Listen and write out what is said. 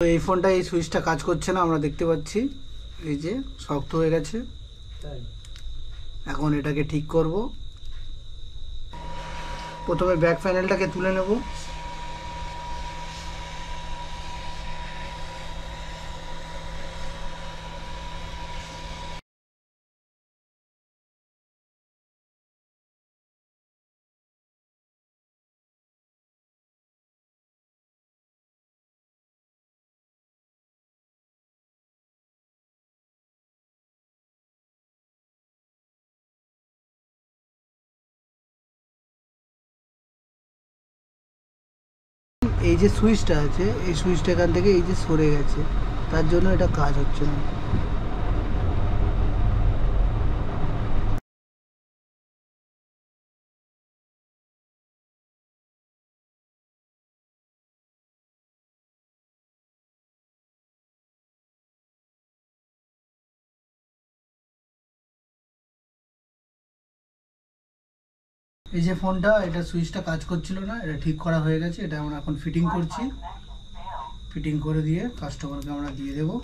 তো এই ফোনটা এই সুইচটা কাজ করছে না, আমরা দেখতে পাচ্ছি এই যে শক্ত হয়ে গেছে। এখন এটাকে ঠিক করব। প্রথমে ব্যাক প্যানেলটাকে তুলে নেব। এই যে সুইচটা আছে, এই সুইচটা এখান থেকে এই যে সরে গেছে, তার জন্য এটা কাজ হচ্ছে না। এই যে ফোনটা, এটা সুইচটা কাজ করছিল না, এটা ঠিক করা হয়ে গেছে। এটা আমরা এখন ফিটিং করছি। ফিটিং করে দিয়ে কাস্টমারকে আমরা দিয়ে দেবো।